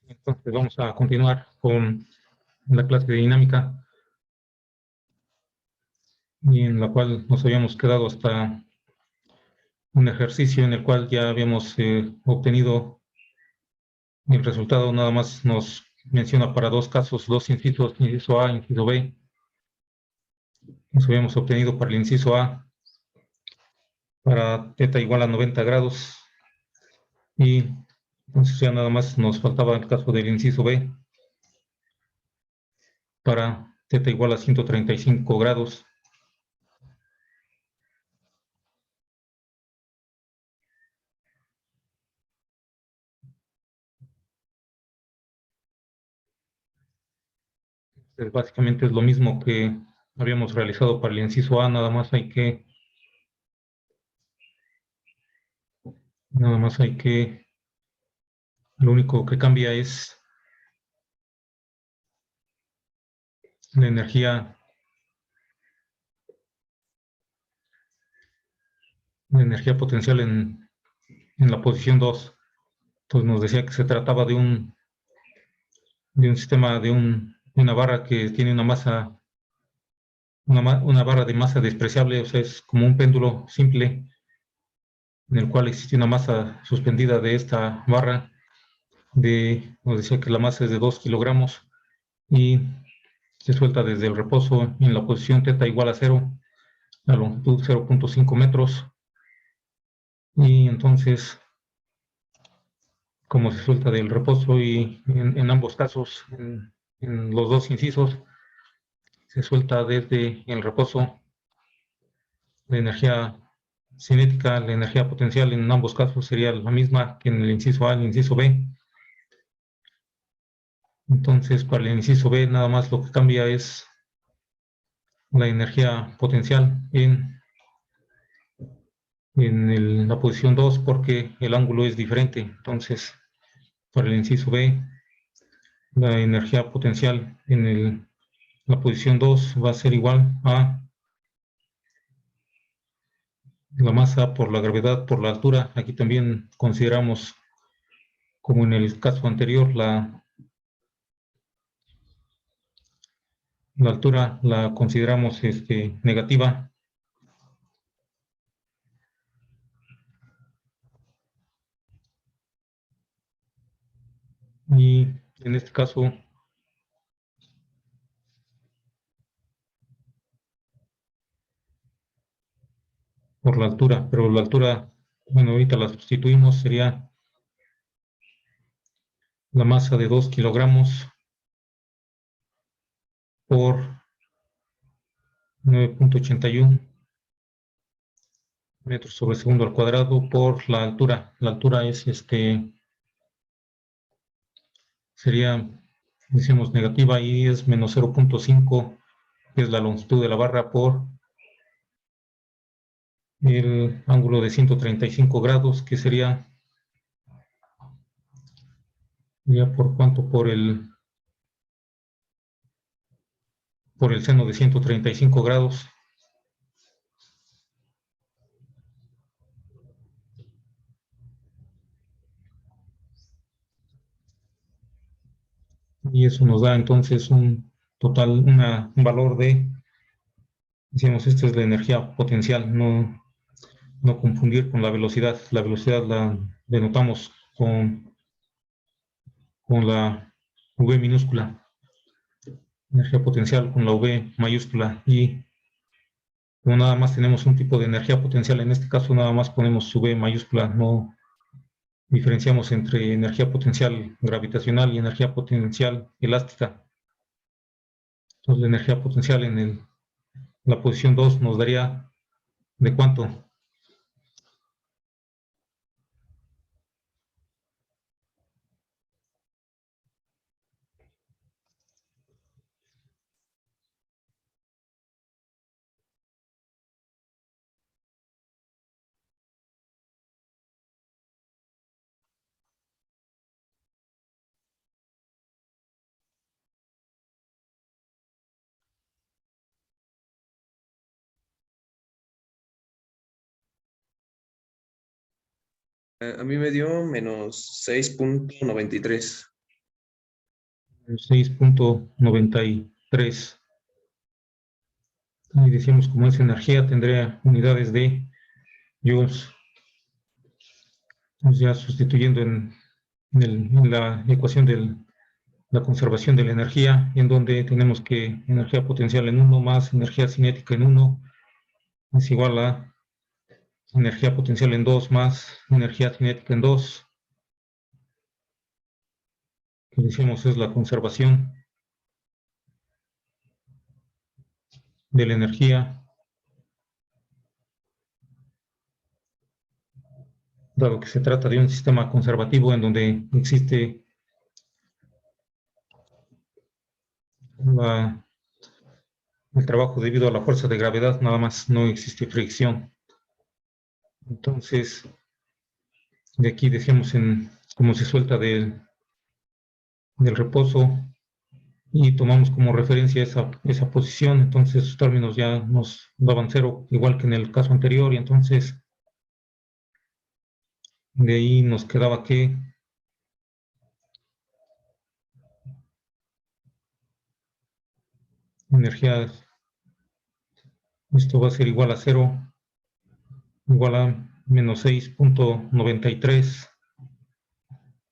Entonces vamos a continuar con la clase de dinámica, y en la cual nos habíamos quedado hasta un ejercicio en el cual ya habíamos obtenido el resultado. Nada más nos menciona para dos casos, dos incisos, inciso A, inciso B. Nos habíamos obtenido para el inciso A para θ igual a 90 grados, y entonces ya nada más nos faltaba el caso del inciso B para θ igual a 135 grados. Básicamente es lo mismo que habíamos realizado para el inciso A, lo único que cambia es la energía potencial en la posición 2. Entonces nos decía que se trataba de un sistema, de una barra que tiene una masa, una barra de masa despreciable. O sea, es como un péndulo simple en el cual existe una masa suspendida de esta barra. Nos decía que la masa es de 2 kilogramos y se suelta desde el reposo en la posición θ igual a 0, la longitud 0.5 metros. Y entonces, como se suelta del reposo, y en ambos casos, en los dos incisos, se suelta desde el reposo, la energía cinética, la energía potencial en ambos casos sería la misma que en el inciso A y el inciso B. Entonces, para el inciso B, nada más lo que cambia es la energía potencial en la posición 2, porque el ángulo es diferente. Entonces, para el inciso B, la energía potencial en la posición 2 va a ser igual a la masa por la gravedad por la altura. Aquí también consideramos, como en el caso anterior, la altura la consideramos negativa. Y en este caso, por la altura, pero la altura, bueno, ahorita la sustituimos, sería la masa de 2 kilogramos por 9.81 metros sobre segundo al cuadrado por la altura. La altura es sería, decimos, negativa, y es menos 0.5, que es la longitud de la barra, por el ángulo de 135 grados, que sería, ya por cuánto, por el seno de 135 grados. Y eso nos da entonces un total, un valor de, decimos, esta es la energía potencial, no confundir con la velocidad. La velocidad la denotamos con la V minúscula, energía potencial con la V mayúscula. Y como nada más tenemos un tipo de energía potencial, en este caso nada más ponemos su V mayúscula, no diferenciamos entre energía potencial gravitacional y energía potencial elástica. Entonces la energía potencial en la posición 2 nos daría, ¿de cuánto? A mí me dio menos 6.93. 6.93. Y decimos como es energía, tendría unidades de joules. Entonces ya sustituyendo en la ecuación de la conservación de la energía, en donde tenemos que energía potencial en 1 más energía cinética en 1 es igual a energía potencial en 2 más energía cinética en 2, que decimos es la conservación de la energía, dado que se trata de un sistema conservativo en donde existe el trabajo debido a la fuerza de gravedad, nada más no existe fricción. Entonces, de aquí decíamos cómo se suelta del reposo y tomamos como referencia esa posición, entonces esos términos ya nos daban cero, igual que en el caso anterior, y entonces de ahí nos quedaba que energía, esto va a ser igual a cero, igual a menos 6.93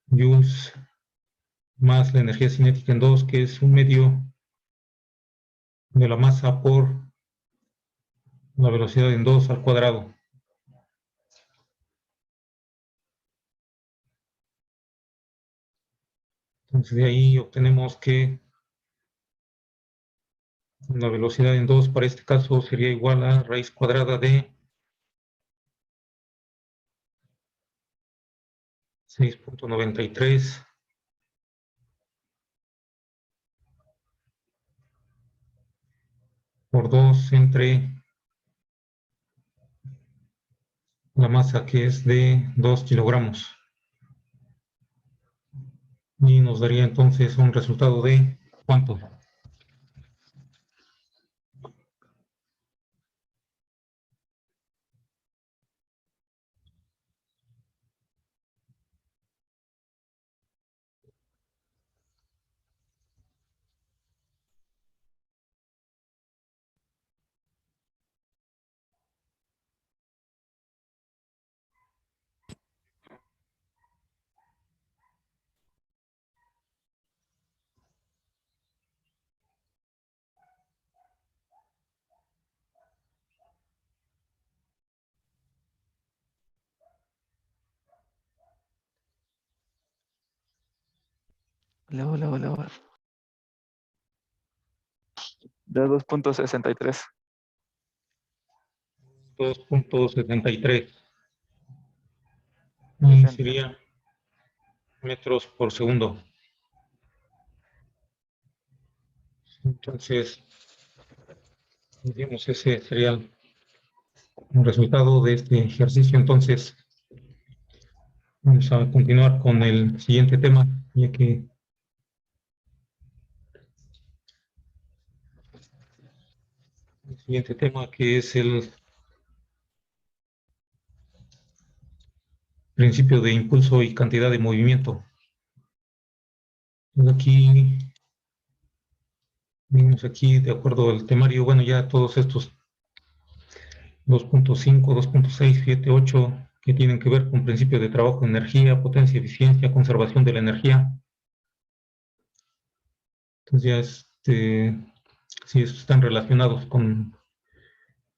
joules más la energía cinética en 2, que es un medio de la masa por la velocidad en 2 al cuadrado. Entonces de ahí obtenemos que la velocidad en 2 para este caso sería igual a raíz cuadrada de 6.93 por 2 entre la masa, que es de 2 kilogramos. Y nos daría entonces un resultado de ¿cuánto? Hola, hola, hola, hola. De 2.63. 2.73. Y sería metros por segundo. Entonces, digamos, ese sería el resultado de este ejercicio. Entonces, vamos a continuar con el siguiente tema, ya que el siguiente tema, que es el principio de impulso y cantidad de movimiento. Aquí, vimos aquí, de acuerdo al temario, bueno, ya todos estos 2.5, 2.6, 7, 8, que tienen que ver con principios de trabajo, energía, potencia, eficiencia, conservación de la energía. Entonces ya si están relacionados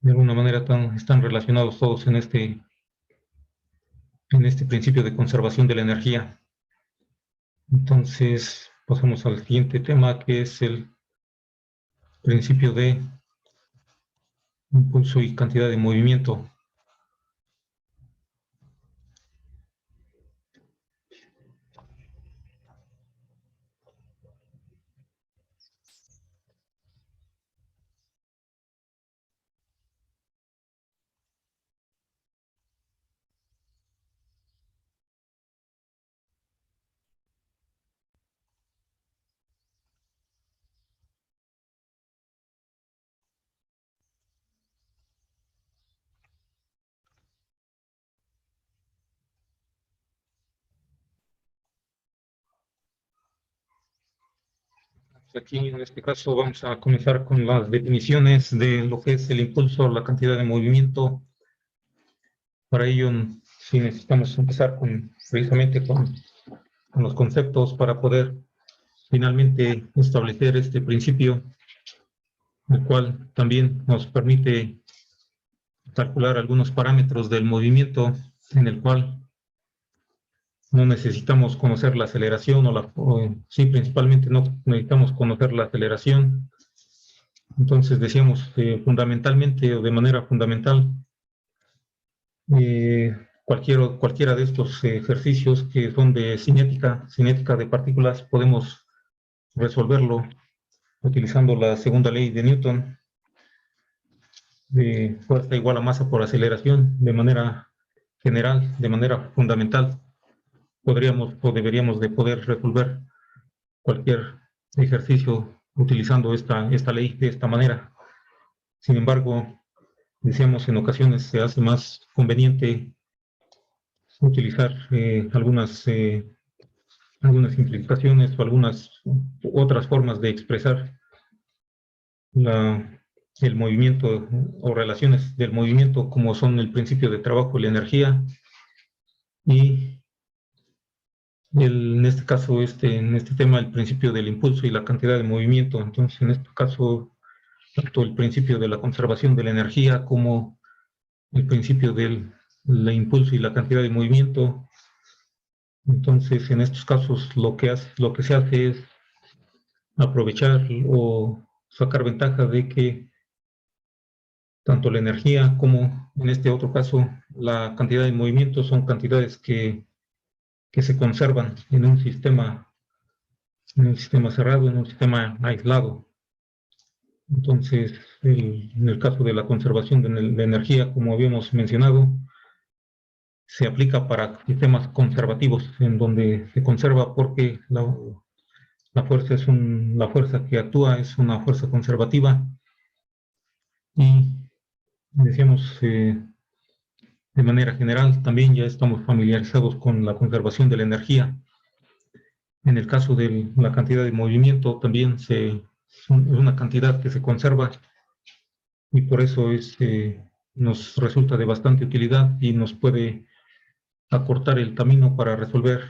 de alguna manera están relacionados todos en este principio de conservación de la energía. Entonces pasamos al siguiente tema, que es el principio de impulso y cantidad de movimiento. Aquí en este caso vamos a comenzar con las definiciones de lo que es el impulso, la cantidad de movimiento. Para ello, sí necesitamos empezar precisamente con los conceptos para poder finalmente establecer este principio, el cual también nos permite calcular algunos parámetros del movimiento, en el cual no necesitamos conocer la aceleración sí, principalmente no necesitamos conocer la aceleración. Entonces decíamos fundamentalmente o de manera fundamental, cualquiera de estos ejercicios que son de cinética de partículas, podemos resolverlo utilizando la segunda ley de Newton, de fuerza igual a masa por aceleración, de manera general, de manera fundamental. Podríamos o deberíamos de poder resolver cualquier ejercicio utilizando esta ley de esta manera. Sin embargo, decíamos, en ocasiones se hace más conveniente utilizar algunas simplificaciones o algunas otras formas de expresar el movimiento o relaciones del movimiento, como son el principio de trabajo y la energía, y en este caso, en este tema, el principio del impulso y la cantidad de movimiento. Entonces, en este caso, tanto el principio de la conservación de la energía como el principio del impulso y la cantidad de movimiento. Entonces, en estos casos, lo que se hace es aprovechar o sacar ventaja de que tanto la energía como, en este otro caso, la cantidad de movimiento son cantidades que se conservan en un sistema cerrado, en un sistema aislado. Entonces, en el caso de la conservación de energía, como habíamos mencionado, se aplica para sistemas conservativos, en donde se conserva porque la fuerza que actúa es una fuerza conservativa. Y decíamos, de manera general, también ya estamos familiarizados con la conservación de la energía. En el caso de la cantidad de movimiento, también es una cantidad que se conserva, y por eso nos resulta de bastante utilidad y nos puede acortar el camino para resolver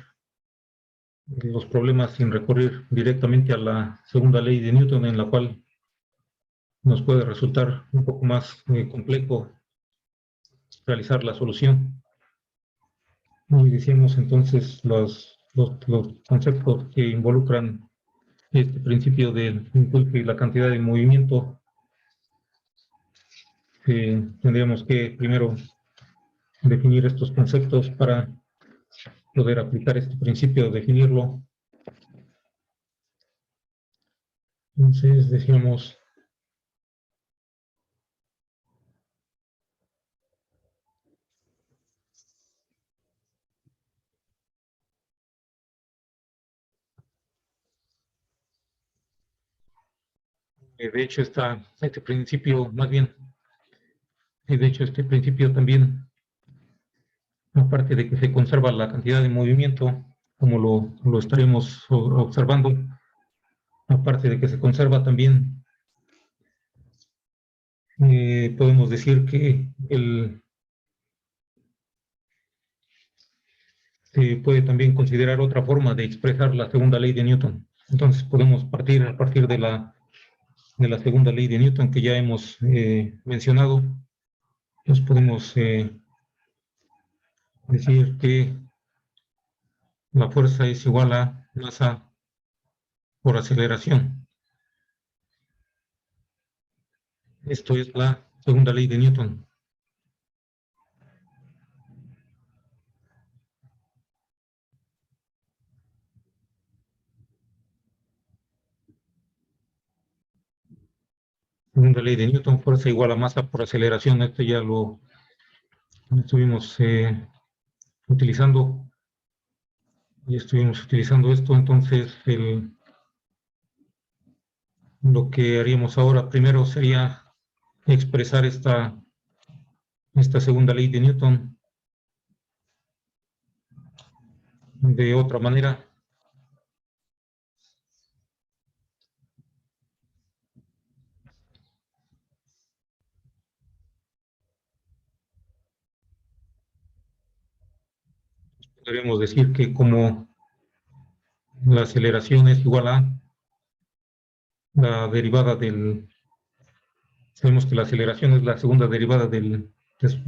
los problemas sin recurrir directamente a la segunda ley de Newton, en la cual nos puede resultar un poco más complejo realizar la solución. Y decíamos entonces los conceptos que involucran este principio del impulso y la cantidad de movimiento. Tendríamos que primero definir estos conceptos para poder aplicar este principio, definirlo. Entonces decíamos, de hecho este principio, más bien, de hecho este principio también, aparte de que se conserva la cantidad de movimiento, como lo estaremos observando, aparte de que se conserva también, podemos decir que se puede también considerar otra forma de expresar la segunda ley de Newton. Entonces podemos partir a partir de la segunda ley de Newton que ya hemos mencionado. Nos podemos decir que la fuerza es igual a masa por aceleración. Esto es la segunda ley de Newton. Segunda ley de Newton, fuerza igual a masa por aceleración. Esto ya lo estuvimos utilizando. Y estuvimos utilizando esto. Entonces, lo que haríamos ahora primero sería expresar esta segunda ley de Newton de otra manera. podríamos decir que como la aceleración es igual a la derivada del, sabemos que la aceleración es la segunda derivada de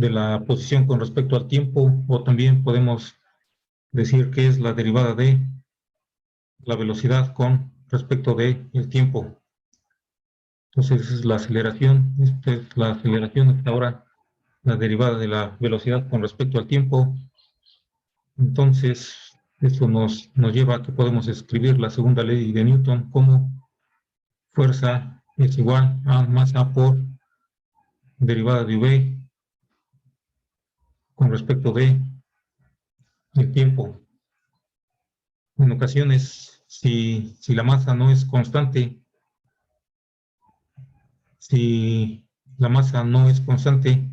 la posición con respecto al tiempo, o también podemos decir que es la derivada de la velocidad con respecto de el tiempo. Entonces es la aceleración, esta es la aceleración hasta ahora, la derivada de la velocidad con respecto al tiempo. Entonces, esto nos lleva a que podemos escribir la segunda ley de Newton como fuerza es igual a masa por derivada de V con respecto de el tiempo. En ocasiones, si la masa no es constante, si la masa no es constante,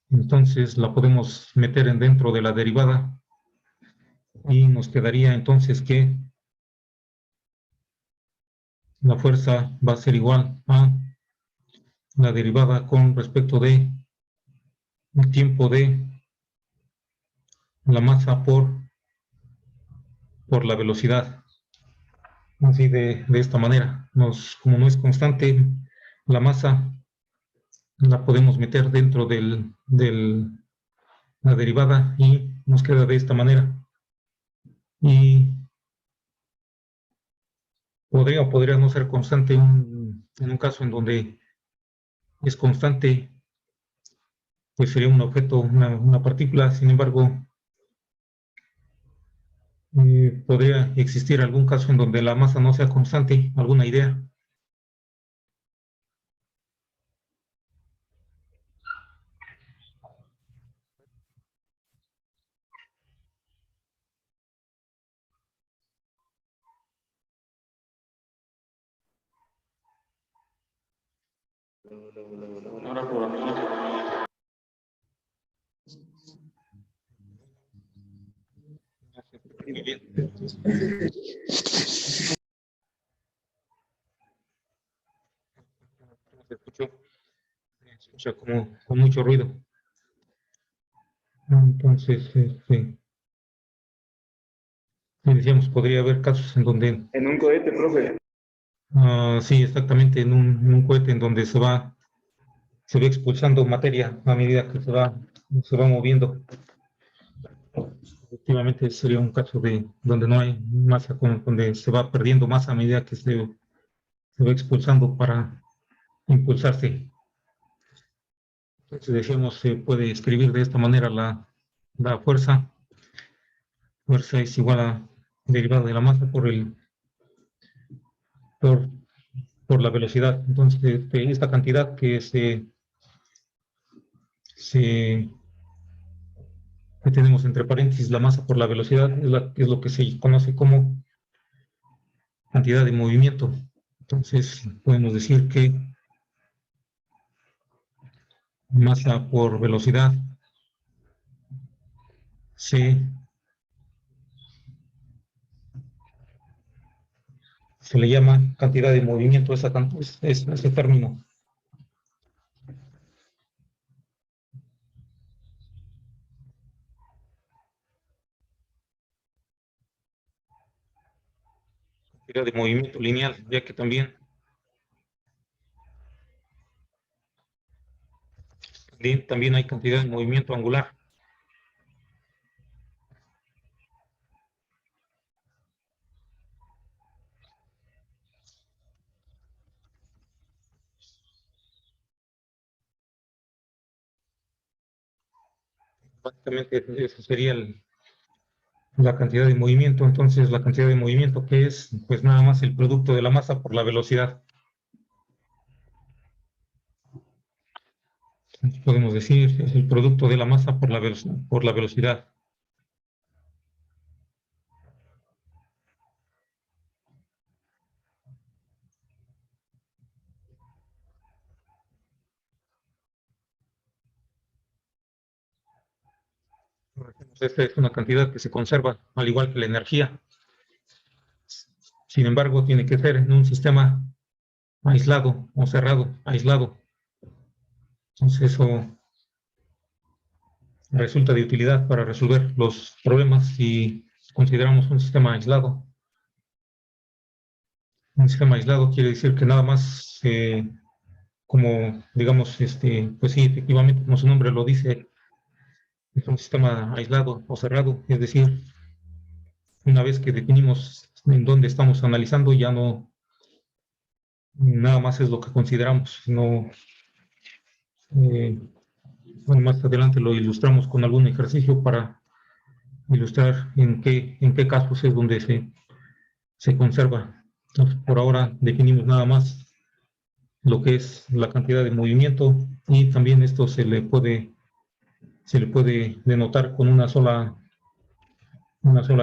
entonces la podemos meter dentro de la derivada y nos quedaría entonces que la fuerza va a ser igual a la derivada con respecto de el tiempo de la masa por la velocidad. Así de esta manera, como no es constante, la masa la podemos meter dentro de la derivada y nos queda de esta manera. Y podría o podría no ser constante en un caso en donde es constante, pues sería un objeto, una partícula. Sin embargo, podría existir algún caso en donde la masa no sea constante. ¿Alguna idea? Muy bien. Se escucha como con mucho ruido. Entonces, decíamos, podría haber casos en donde... En un cohete, profe. Sí, exactamente, en un cohete en donde se va expulsando materia a medida que se va moviendo. Efectivamente, sería un caso de donde no hay masa, donde se va perdiendo masa a medida que se va expulsando para impulsarse. Entonces, decíamos, se puede escribir de esta manera la fuerza. Fuerza es igual a derivada de la masa por, por la velocidad. Entonces, esta cantidad que que tenemos entre paréntesis la masa por la velocidad es lo que se conoce como cantidad de movimiento. Entonces podemos decir que masa por velocidad se le llama cantidad de movimiento, ese término. Cantidad de movimiento lineal, ya que también hay cantidad de movimiento angular. Básicamente eso sería la cantidad de movimiento. Entonces la cantidad de movimiento, que es pues nada más el producto de la masa por la velocidad. Podemos decir es el producto de la masa por la velocidad. Esta es una cantidad que se conserva, al igual que la energía. Sin embargo, tiene que ser en un sistema aislado o cerrado, aislado. Entonces eso resulta de utilidad para resolver los problemas si consideramos un sistema aislado. Un sistema aislado quiere decir que nada más, como digamos, pues sí, efectivamente, como su nombre lo dice, es un sistema aislado o cerrado, es decir, una vez que definimos en dónde estamos analizando, ya no nada más es lo que consideramos, sino bueno, más adelante lo ilustramos con algún ejercicio para ilustrar en qué casos es donde se conserva. Entonces, por ahora definimos nada más lo que es la cantidad de movimiento y también esto se le puede denotar con una sola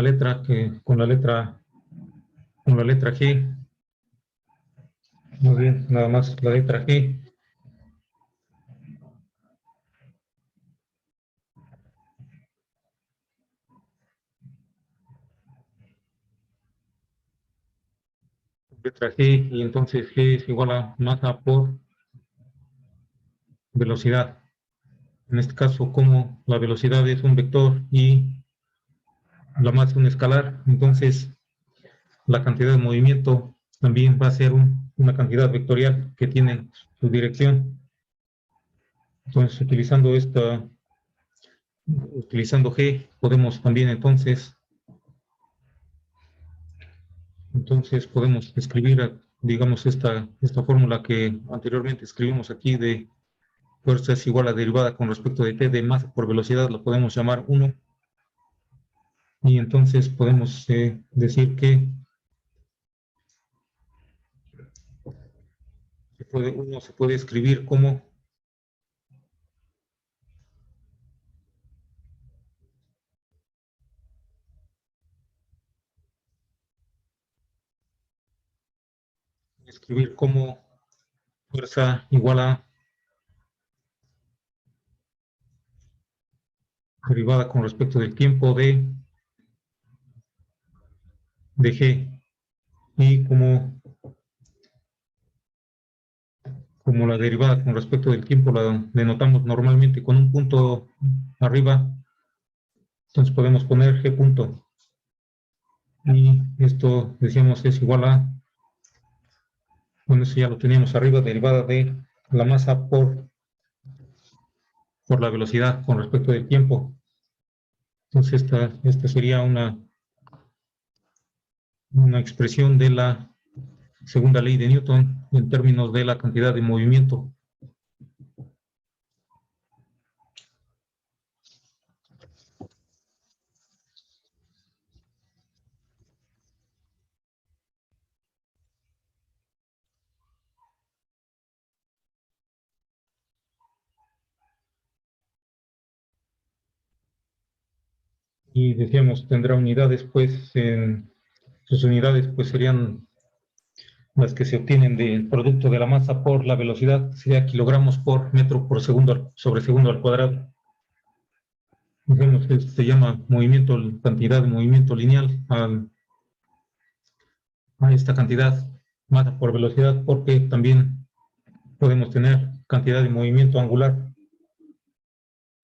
letra, que con la letra G. Muy bien, nada más la letra G. Letra G, y entonces G es igual a masa por velocidad. En este caso, como la velocidad es un vector y la masa es un escalar, entonces la cantidad de movimiento también va a ser una cantidad vectorial que tiene su dirección. Entonces, utilizando G, podemos también entonces podemos escribir, digamos, esta fórmula que anteriormente escribimos aquí de fuerza es igual a derivada con respecto de t de masa por velocidad, lo podemos llamar 1. Y entonces podemos decir que uno se puede escribir como fuerza igual a derivada con respecto del tiempo de g, y como la derivada con respecto del tiempo la denotamos normalmente con un punto arriba, entonces podemos poner g punto. Y esto, decíamos, es igual a, bueno, eso ya lo teníamos arriba, derivada de la masa por la velocidad con respecto del tiempo. Entonces esta sería una expresión de la segunda ley de Newton en términos de la cantidad de movimiento. Y decíamos, tendrá unidades, pues sus unidades pues serían las que se obtienen del producto de la masa por la velocidad, sería kilogramos por metro por segundo sobre segundo al cuadrado. Digamos que se llama movimiento, cantidad de movimiento lineal a esta cantidad masa por velocidad, porque también podemos tener cantidad de movimiento angular.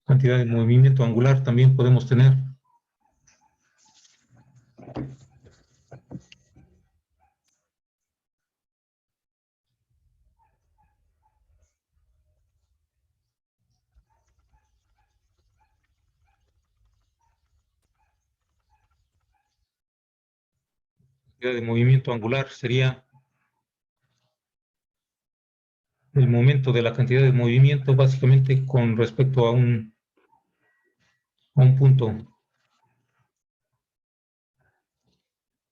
Cantidad de movimiento angular también podemos tener. Cantidad de movimiento angular sería el momento de la cantidad de movimiento básicamente con respecto a un punto.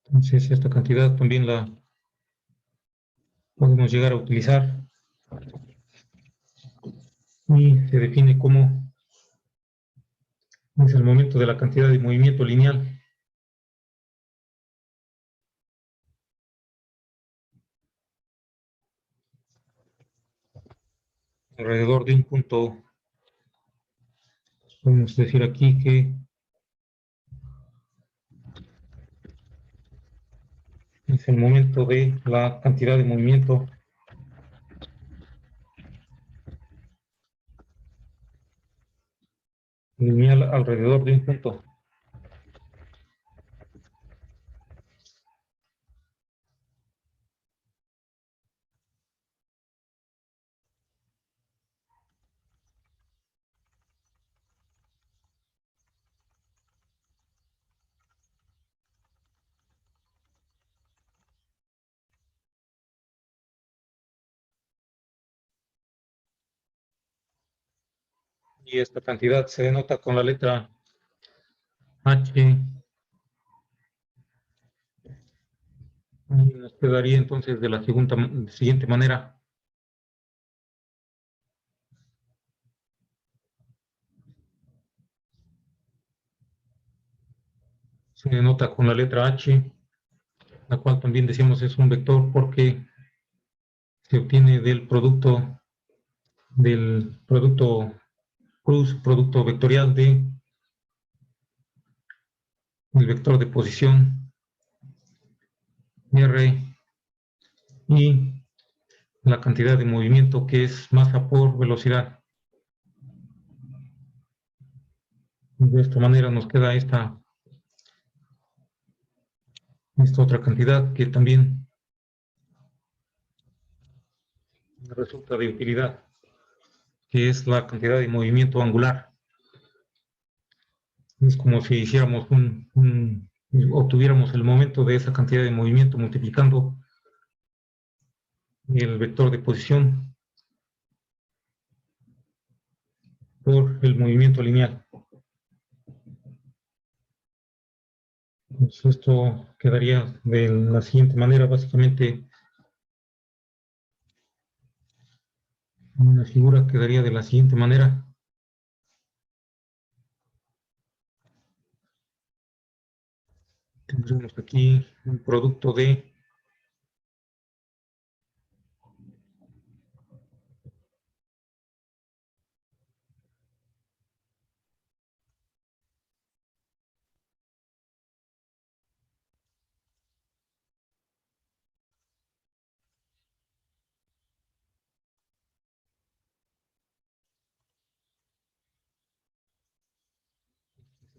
Entonces esta cantidad también la podemos llegar a utilizar y se define como es el momento de la cantidad de movimiento lineal alrededor de un punto. Podemos decir aquí que es el momento de la cantidad de movimiento lineal alrededor de un punto. Y esta cantidad se denota con la letra H. Y nos quedaría entonces de la siguiente manera. Se denota con la letra H, la cual también decimos es un vector porque se obtiene del producto cruz, producto vectorial del vector de posición R y la cantidad de movimiento que es masa por velocidad. De esta manera nos queda esta otra cantidad que también resulta de utilidad, que es la cantidad de movimiento angular. Es como si hiciéramos obtuviéramos el momento de esa cantidad de movimiento multiplicando el vector de posición por el movimiento lineal. Pues esto quedaría de la siguiente manera, básicamente una figura quedaría de la siguiente manera. Tendremos aquí un producto de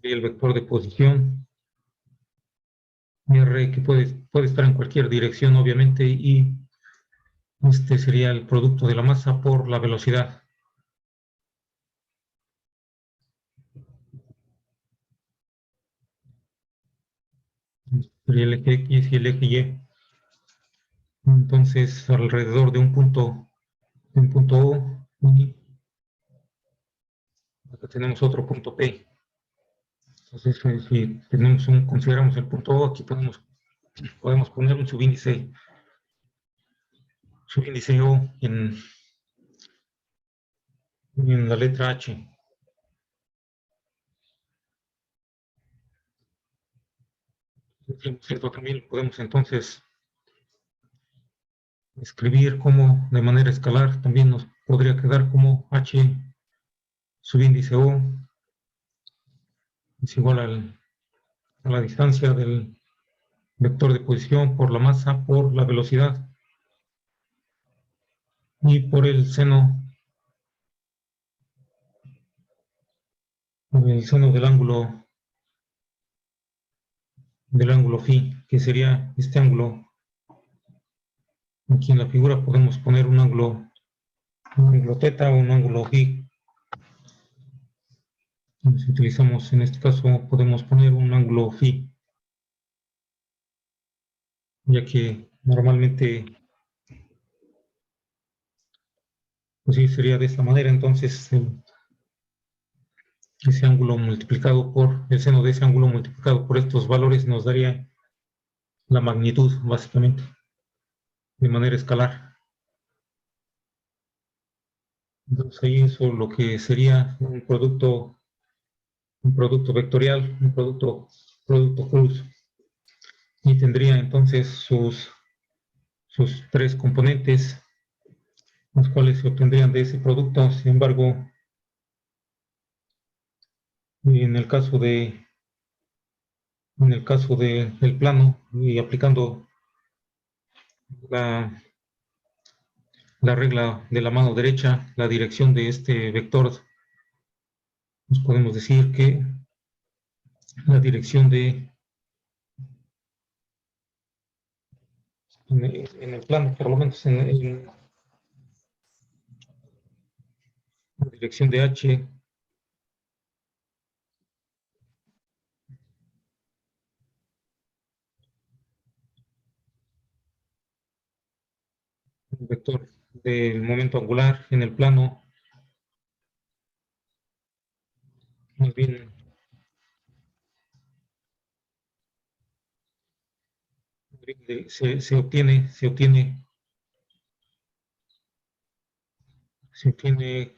el vector de posición R, que puede estar en cualquier dirección, obviamente, y este sería el producto de la masa por la velocidad. Sería el eje X y el eje Y. Entonces, alrededor de un punto O, y acá tenemos otro punto P. Entonces, si consideramos el punto O, aquí podemos poner un subíndice O en la letra H. Esto también podemos entonces escribir como de manera escalar, también nos podría quedar como H subíndice O es igual a la distancia del vector de posición por la masa por la velocidad y por el seno del ángulo phi, que sería este ángulo. Aquí en la figura podemos poner un ángulo θ o un ángulo phi. Si utilizamos en este caso, podemos poner un ángulo phi, ya que normalmente pues sí sería de esta manera. Entonces ese ángulo multiplicado por el seno de ese ángulo multiplicado por estos valores nos daría la magnitud, básicamente, de manera escalar. Entonces ahí eso lo que sería un producto vectorial, un producto cruz, y tendría entonces sus tres componentes, los cuales se obtendrían de ese producto. Sin embargo, en el caso del plano y aplicando la, la regla de la mano derecha, la dirección de este vector nos podemos decir que la dirección de, en el plano, por lo menos en la dirección de H, el vector del momento angular en el plano, más bien se obtiene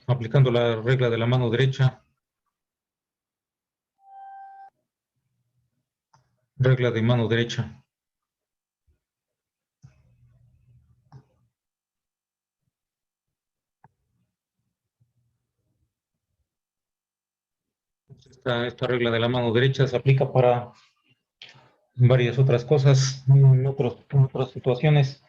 aplicando la regla de la mano derecha, regla de mano derecha. Esta regla de la mano derecha se aplica para varias otras cosas, en otras situaciones,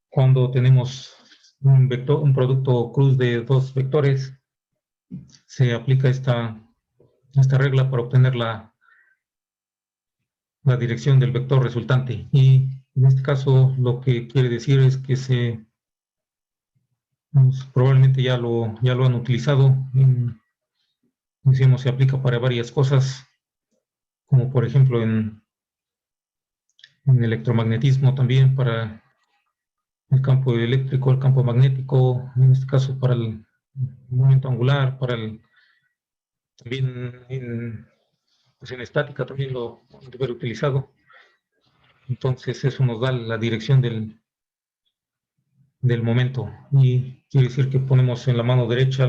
cuando tenemos un vector, un producto cruz de dos vectores, se aplica esta regla para obtener la dirección del vector resultante. Y en este caso lo que quiere decir es que probablemente ya lo han utilizado. Decimos, se aplica para varias cosas, como por ejemplo en electromagnetismo también, para el campo eléctrico, el campo magnético, en este caso para el momento angular, también pues en estática también lo han de haber utilizado. Entonces eso nos da la dirección del momento, y quiere decir que ponemos en la mano derecha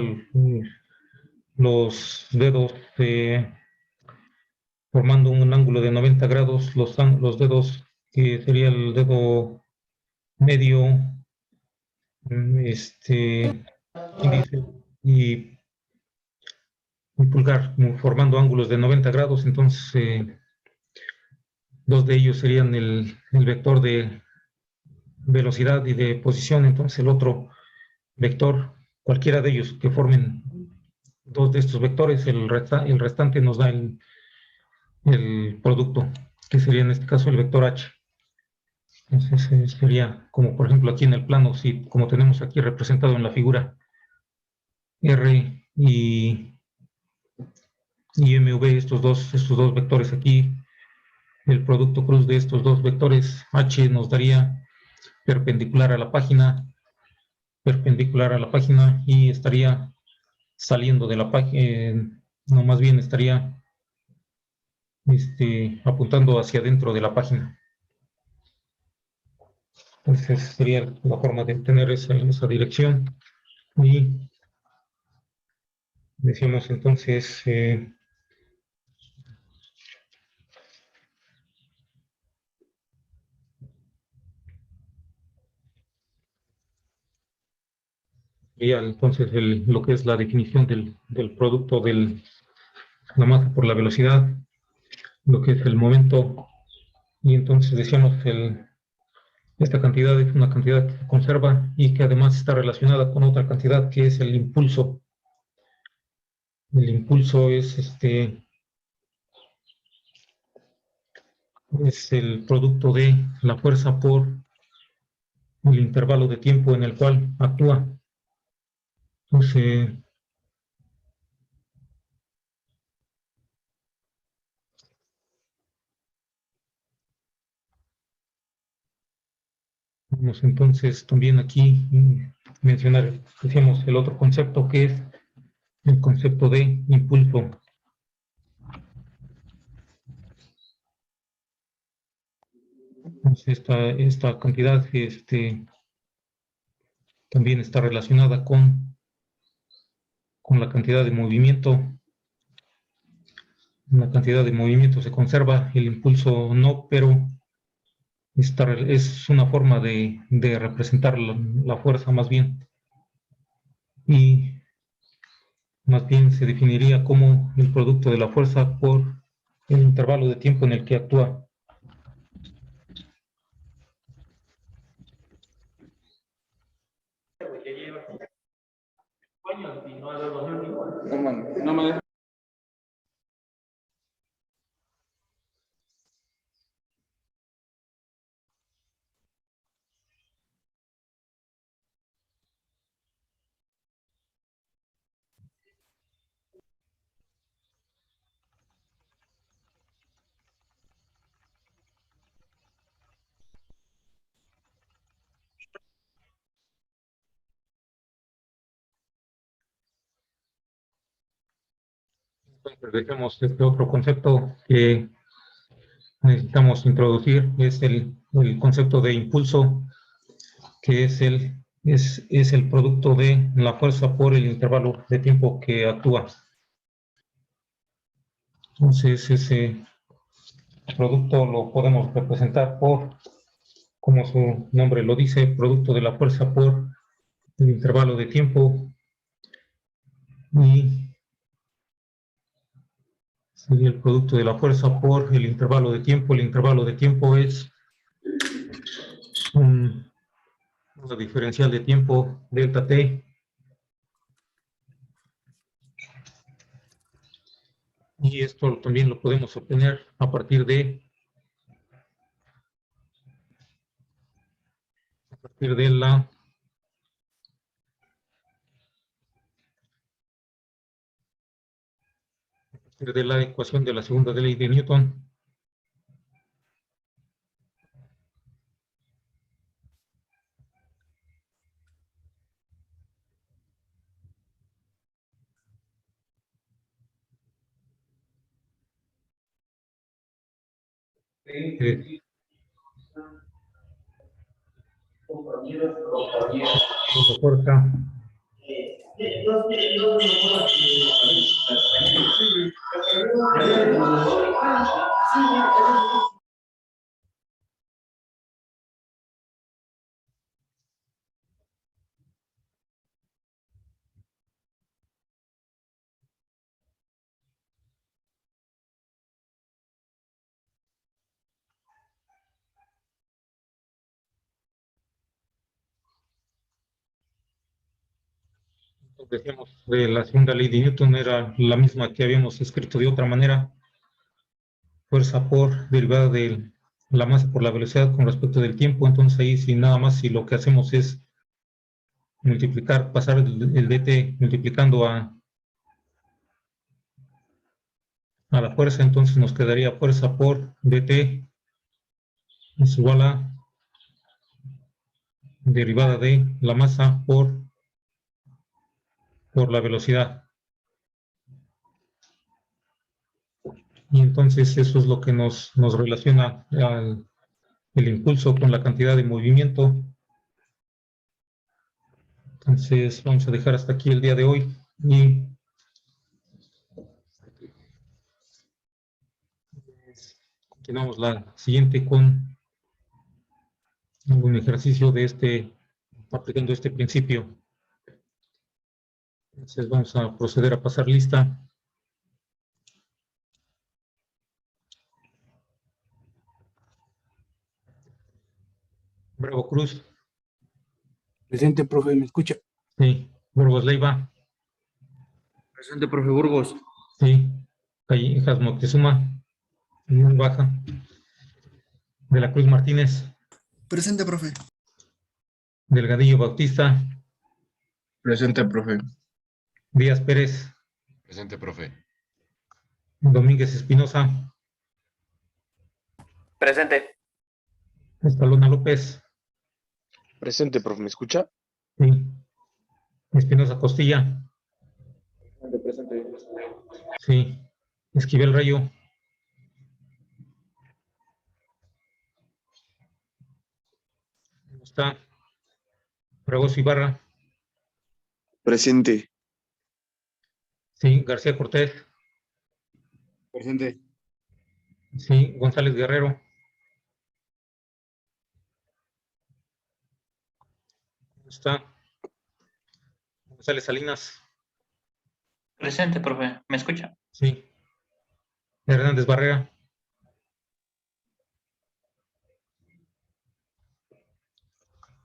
los dedos formando un ángulo de 90 grados, los dedos que sería el dedo medio, índice y, y pulgar, formando ángulos de 90 grados. Entonces dos de ellos serían el vector de velocidad y de posición. Entonces el otro vector, cualquiera de ellos que formen dos de estos vectores, el restante nos da el producto, que sería en este caso el vector H. Entonces sería como por ejemplo aquí en el plano, si como tenemos aquí representado en la figura R y MV, estos dos vectores aquí, el producto cruz de estos dos vectores H nos daría perpendicular a la página, y estaría saliendo de la página, no, más bien estaría apuntando hacia adentro de la página. Entonces sería la forma de tener esa dirección. Y decíamos entonces, sería entonces lo que es la definición del producto de la masa por la velocidad, lo que es el momento. Y entonces decíamos, esta cantidad es una cantidad que se conserva y que además está relacionada con otra cantidad que es el impulso. El impulso es el producto de la fuerza por el intervalo de tiempo en el cual actúa. Entonces, vamos entonces también aquí mencionar, decíamos, el otro concepto, que es el concepto de impulso. Entonces, esta cantidad también está relacionada con la cantidad de movimiento. La cantidad de movimiento se conserva, el impulso no, pero es una forma de representar la fuerza más bien. Y más bien se definiría como el producto de la fuerza por el intervalo de tiempo en el que actúa. No me Entonces dejemos este otro concepto que necesitamos introducir, es el concepto de impulso, que es el producto de la fuerza por el intervalo de tiempo que actúa. Entonces ese producto lo podemos representar por, como su nombre lo dice, producto de la fuerza por el intervalo de tiempo, y sería el producto de la fuerza por el intervalo de tiempo. El intervalo de tiempo es una diferencial de tiempo delta t, y esto también lo podemos obtener a partir de la ecuación de la segunda ley de Newton. La fuerza decíamos de la segunda ley de Newton era la misma que habíamos escrito de otra manera: fuerza por derivada de la masa por la velocidad con respecto del tiempo. Entonces ahí si nada más, si lo que hacemos es multiplicar, pasar el dt multiplicando a la fuerza, entonces nos quedaría fuerza por dt es igual a derivada de la masa por la velocidad. Y entonces eso es lo que nos relaciona el impulso con la cantidad de movimiento. Entonces vamos a dejar hasta aquí el día de hoy y continuamos la siguiente con algún ejercicio de aplicando este principio. Entonces vamos a proceder a pasar lista. Bravo Cruz. Presente, profe, ¿me escucha? Sí. Burgos Leiva. Presente, profe Burgos. Sí. Callejas Moctezuma. Muy baja. De la Cruz Martínez. Presente, profe. Delgadillo Bautista. Presente, profe. Díaz Pérez. Presente, profe. Domínguez Espinosa. Presente. Estalona López. Presente, profe, ¿me escucha? Sí. Espinosa Costilla. Presente. Sí. Esquivel Rayo. ¿Cómo está? Fragoso Ibarra. Presente. Sí. García Cortés. Presente. Sí. González Guerrero. ¿Cómo está? González Salinas. Presente, profe. ¿Me escucha? Sí. Hernández Barrera.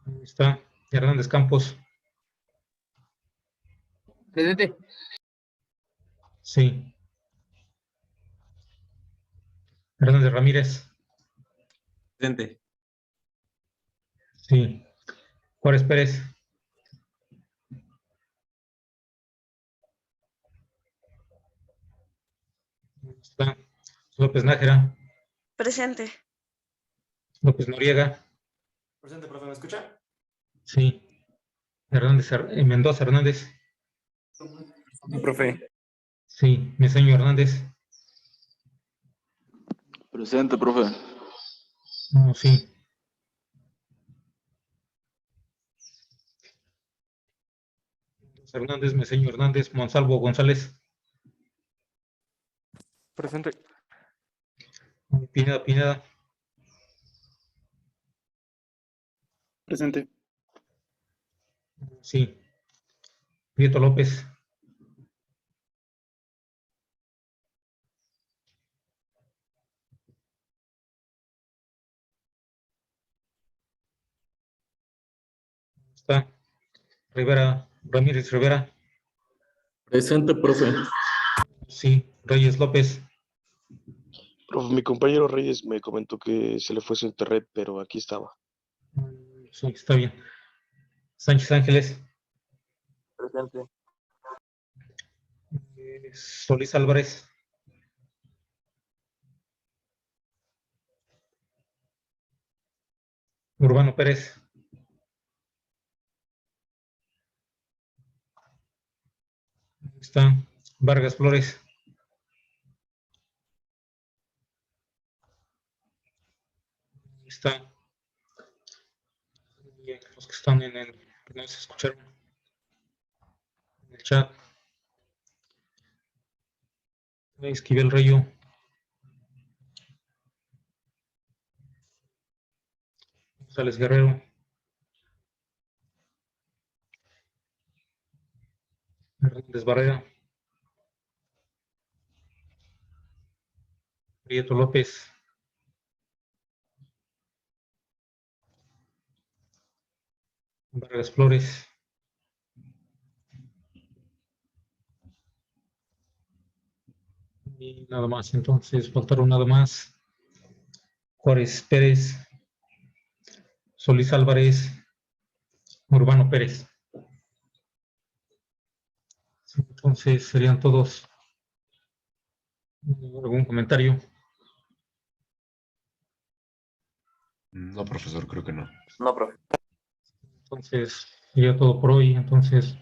¿Cómo está? Hernández Campos. Presente. Sí. Hernández Ramírez. Presente. Sí. Juárez Pérez. ¿Cómo está? López Nájera. Presente. López Noriega. Presente, profe, ¿me escucha? Sí. Mendoza Hernández. Profe. Sí, Meseño Hernández. Presente, profe. No, sí. Hernández, Meseño Hernández, Monsalvo González. Presente. Pineda, Pineda. Presente. Sí. Prieto López. Está. Rivera, Ramírez Rivera. Presente, profe. Sí. Reyes López. Profe, mi compañero Reyes me comentó que se le fue su internet, pero aquí estaba. Sí, está bien. Sánchez Ángeles. Presente. Solís Álvarez. Urbano Pérez. Está. Vargas Flores. Está. Bien, los que están que no se escucharon en el chat. Esquivel Rayo. González Guerrero. Hernández Barrera. Prieto López. Vargas Flores. Y nada más, entonces faltaron nada más. Juárez Pérez. Solís Álvarez. Urbano Pérez. Entonces serían todos. ¿Algún comentario? No, profesor, creo que no. No, profe. Entonces sería todo por hoy. Entonces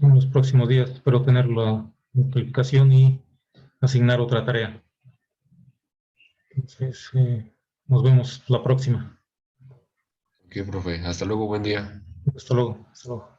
en los próximos días espero tener la calificación y asignar otra tarea. Entonces nos vemos la próxima. Ok, profe. Hasta luego, buen día. Hasta luego. Hasta luego.